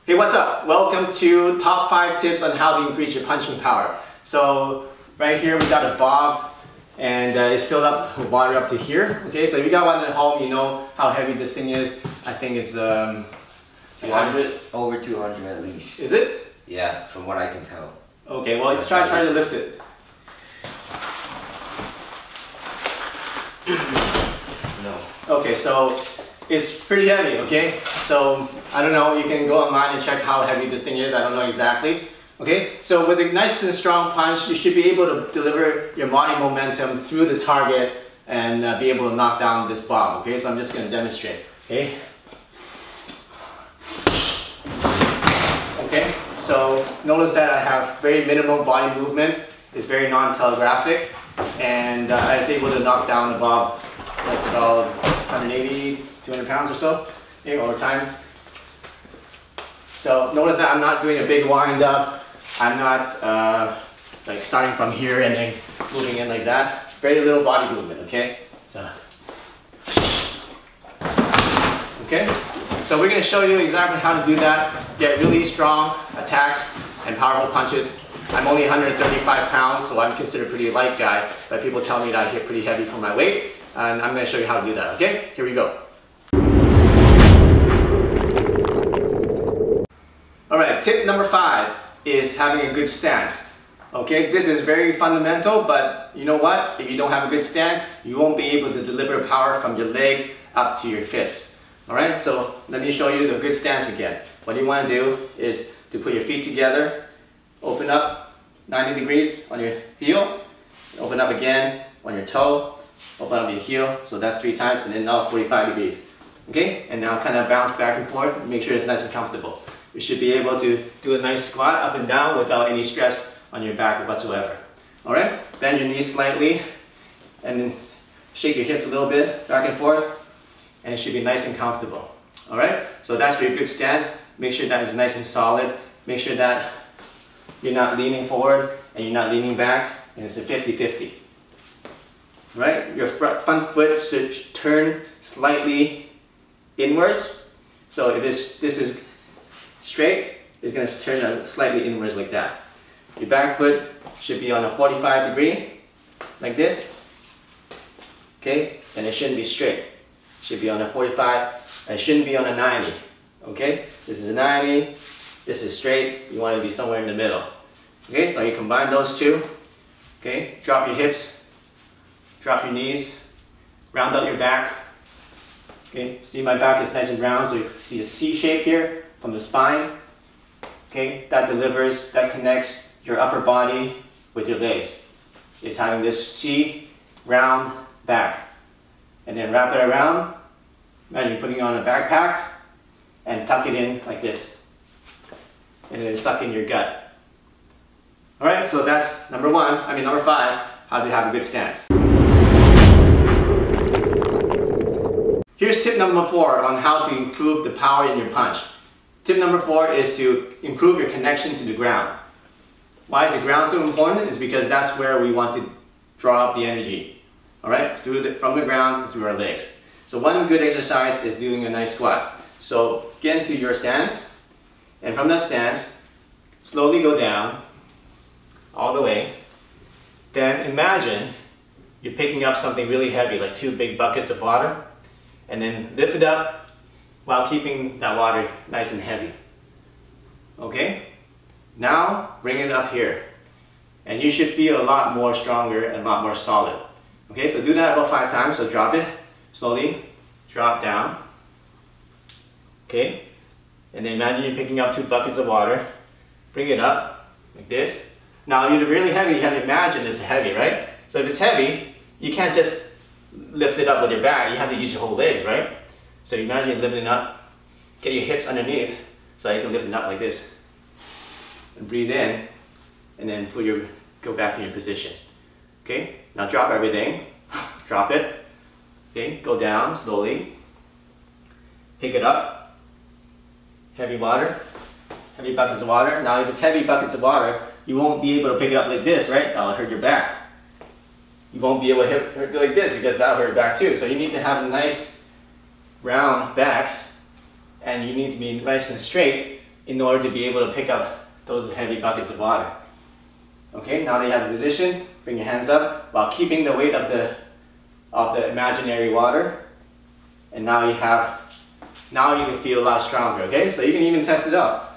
Hey, what's up? Welcome to top 5 tips on how to increase your punching power. So right here we got a bob and it's filled up with water up to here. Okay, so if you got one at home, you know how heavy this thing is. I think it's 200, over 200 at least. Is it? Yeah, from what I can tell. Okay, well try to lift it. No. Okay, so it's pretty heavy, okay? So, I don't know, you can go online and check how heavy this thing is, I don't know exactly. Okay, so with a nice and strong punch, you should be able to deliver your body momentum through the target and be able to knock down this bob, okay? So I'm just going to demonstrate, okay? Okay, so notice that I have very minimal body movement, it's very non-telegraphic, and I was able to knock down the bob. That's about 180, 200 pounds or so, okay, over time. So notice that I'm not doing a big wind up. I'm not like starting from here and then moving in like that. Very little body movement, okay? So, okay? So we're going to show you exactly how to do that. Get really strong attacks and powerful punches. I'm only 135 pounds, so I'm considered a pretty light guy, but people tell me that I hit pretty heavy for my weight, and I'm going to show you how to do that, okay? Here we go. Alright, tip number 5 is having a good stance. Okay, this is very fundamental, but you know what? If you don't have a good stance, you won't be able to deliver power from your legs up to your fists. Alright, so let me show you the good stance again. What you want to do is to put your feet together, open up 90 degrees on your heel, open up again on your toe, open up your heel, so that's 3 times, and then now 45 degrees. Okay, and now kind of bounce back and forth, make sure it's nice and comfortable. You should be able to do a nice squat up and down without any stress on your back whatsoever. Alright, bend your knees slightly, and then shake your hips a little bit, back and forth, and it should be nice and comfortable. Alright, so that's your good stance. Make sure that it's nice and solid. Make sure that you're not leaning forward and you're not leaning back, and it's a 50-50. Right? Your front foot should turn slightly inwards. So if this is straight, it's going to turn slightly inwards like that. Your back foot should be on a 45 degree, like this. Okay? And it shouldn't be straight. It should be on a 45, and it shouldn't be on a 90. Okay? This is a 90, this is straight, you want to be somewhere in the middle. Okay, so you combine those two. Okay, drop your hips, drop your knees, round out your back. Okay, see my back is nice and round, so you see a C shape here from the spine. Okay, that delivers, that connects your upper body with your legs. It's having this C round back. And then wrap it around. Imagine you're putting on a backpack and tuck it in like this. And then suck in your gut. Alright, so that's number 5, how to have a good stance. Here's tip number 4 on how to improve the power in your punch. Tip number 4 is to improve your connection to the ground. Why is the ground so important? It's because that's where we want to draw up the energy. Alright, from the ground through our legs. So one good exercise is doing a nice squat. So get into your stance, and from that stance, slowly go down, all the way. Then imagine you're picking up something really heavy, like 2 big buckets of water, and then lift it up while keeping that water nice and heavy. Okay? Now bring it up here, and you should feel a lot more stronger and a lot more solid. Okay, so do that about 5 times, so drop it, slowly, drop down. Okay, and then imagine you're picking up 2 buckets of water, bring it up, like this. Now if you're really heavy, you have to imagine it's heavy, right? So if it's heavy, you can't just lift it up with your back, you have to use your whole legs, right? So imagine you're lifting it up, get your hips underneath, so you can lift it up like this. And breathe in, and then go back to your position. Okay, now drop everything, drop it, okay, go down slowly, pick it up, heavy water, heavy buckets of water. Now if it's heavy buckets of water, you won't be able to pick it up like this, right? That'll hurt your back. You won't be able to hit it like this because that'll hurt your back too. So you need to have a nice round back, and you need to be nice and straight in order to be able to pick up those heavy buckets of water. Okay, now that you have the position, bring your hands up while keeping the weight of the imaginary water. And now you can feel a lot stronger, okay? So you can even test it out.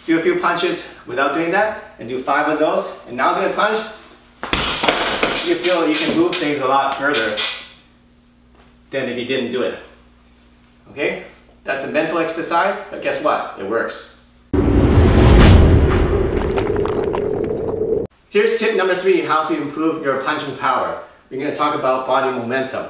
Do a few punches without doing that, and do 5 of those. And now do a punch. You feel you can move things a lot further than if you didn't do it. Okay? That's a mental exercise, but guess what? It works. Here's tip number 3, how to improve your punching power. We're going to talk about body momentum.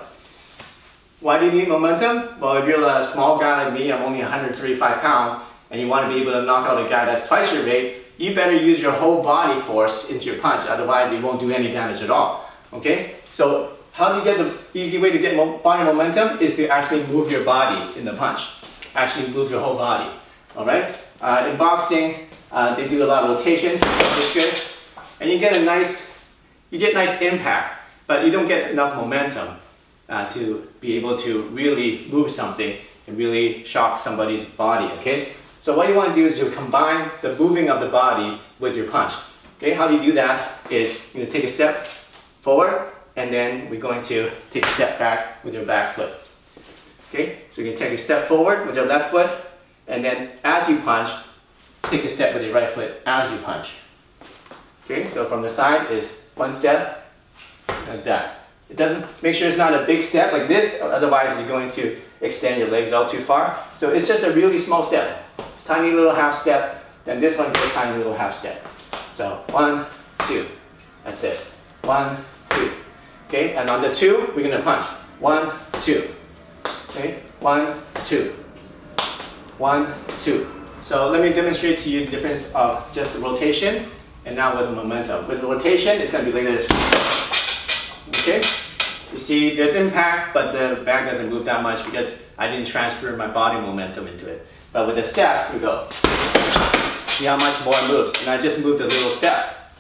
Why do you need momentum? Well, if you're a small guy like me, I'm only 135 pounds, and you want to be able to knock out a guy that's twice your weight, you better use your whole body force into your punch, otherwise it won't do any damage at all. Okay? So how do you get the easy way to get body momentum is to actually move your body in the punch. Actually move your whole body. Alright? In boxing, they do a lot of rotation, which is good. And you get nice impact, but you don't get enough momentum to be able to really move something and really shock somebody's body, okay? So what you want to do is you combine the moving of the body with your punch. Okay, how do you do that is you're going to take a step forward, and then we're going to take a step back with your back foot. Okay, so you can take a step forward with your left foot, and then as you punch, take a step with your right foot as you punch. Okay, so from the side is 1 step, like that. It doesn't, make sure it's not a big step like this, otherwise you're going to extend your legs out too far. So it's just a really small step. Tiny little half step, then this one goes tiny little half step. So 1, 2, that's it. 1, 2. Okay, and on the 2, we're gonna punch. 1, 2. Okay, 1, 2. 1, 2. So let me demonstrate to you the difference of just the rotation and now with the momentum. With the rotation, it's gonna be like this. Okay, you see there's impact, but the bag doesn't move that much because I didn't transfer my body momentum into it. But with a step, we go. See how much more it moves, and I just moved a little step.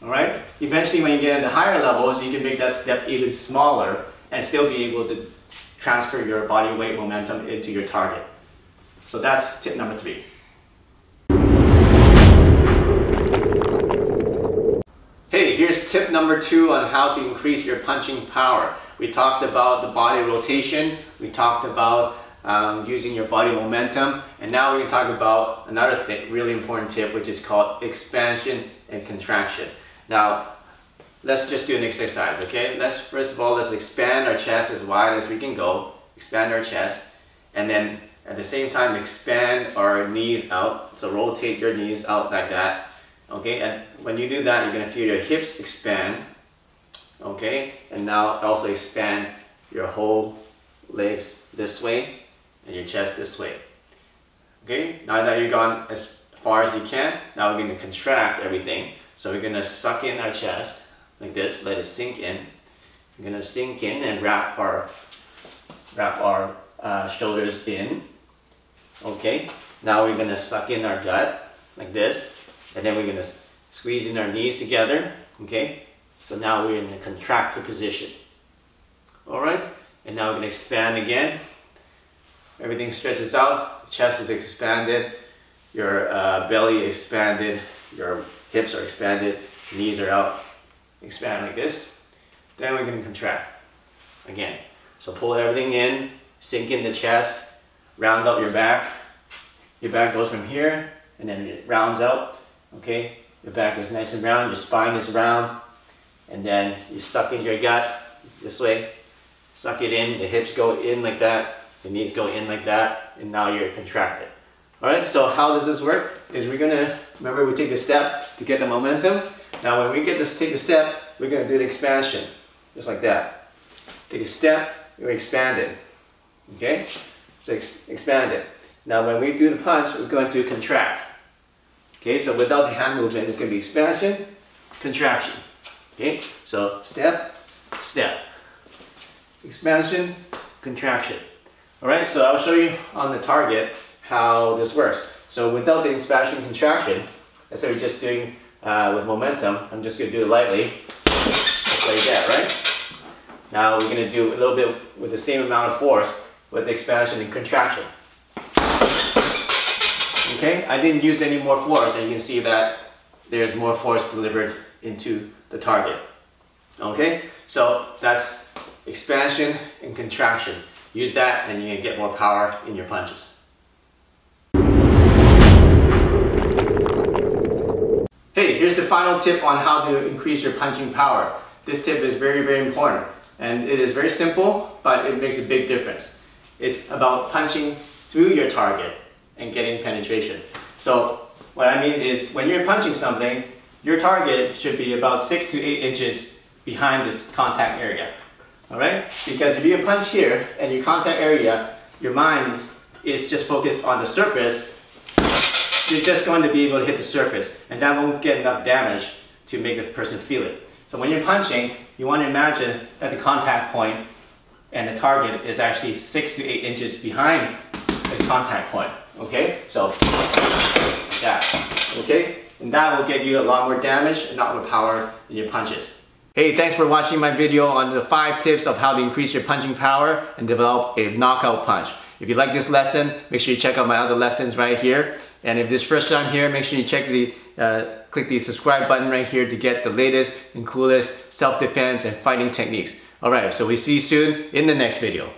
All right. Eventually, when you get into higher levels, you can make that step even smaller and still be able to transfer your body weight momentum into your target. So that's tip number 3. Hey, here's tip number 2 on how to increase your punching power. We talked about the body rotation. We talked about using your body momentum, and now we're going to talk about another really important tip, which is called expansion and contraction. Now let's just do an exercise, okay? First of all, let's expand our chest as wide as we can go, expand our chest, and then at the same time expand our knees out. So rotate your knees out like that, okay? And when you do that, you're going to feel your hips expand, okay? And now also expand your whole legs this way and your chest this way. Okay, now that you've gone as far as you can, now we're going to contract everything. So we're going to suck in our chest like this, let it sink in. We're going to sink in and wrap our shoulders in. Okay, now we're going to suck in our gut like this, and then we're going to squeeze in our knees together. Okay, so now we're in a contracted position. All right, and now we're going to expand again. Everything stretches out, chest is expanded, your belly expanded, your hips are expanded, knees are out. Expand like this. Then we're going to contract again. So pull everything in, sink in the chest, round out your back. Your back goes from here and then it rounds out. Okay, your back is nice and round, your spine is round, and then you suck in your gut this way. Suck it in, the hips go in like that. The knees go in like that, and now you're contracted. Alright, so how does this work? Is we're gonna, remember we take a step to get the momentum. Now when we take a step, we're gonna do the expansion, just like that. Take a step, we're expanded. Okay? So expand it. Now when we do the punch, we're going to contract. Okay, so without the hand movement, it's gonna be expansion, contraction. Okay, so step, step. Expansion, contraction. Alright, so I'll show you on the target how this works. So without the expansion contraction, let's say we're just doing with momentum, I'm just going to do it lightly, just like that, right? Now we're going to do a little bit with the same amount of force with the expansion and contraction. Okay, I didn't use any more force, and you can see that there's more force delivered into the target. Okay, so that's expansion and contraction. Use that and you can get more power in your punches. Hey, here's the final tip on how to increase your punching power. This tip is very, very important. And it is very simple, but it makes a big difference. It's about punching through your target and getting penetration. So what I mean is when you're punching something, your target should be about 6 to 8 inches behind this contact area. Alright? Because if you punch here and your contact area, your mind is just focused on the surface, you're just going to be able to hit the surface, and that won't get enough damage to make the person feel it. So when you're punching, you want to imagine that the contact point and the target is actually 6 to 8 inches behind the contact point. Okay? So, like that. Okay? And that will get you a lot more damage and a lot more power in your punches. Hey, thanks for watching my video on the 5 tips of how to increase your punching power and develop a knockout punch. If you like this lesson, make sure you check out my other lessons right here. And if this is first time here, make sure you check click the subscribe button right here to get the latest and coolest self-defense and fighting techniques. Alright, so we see you soon in the next video.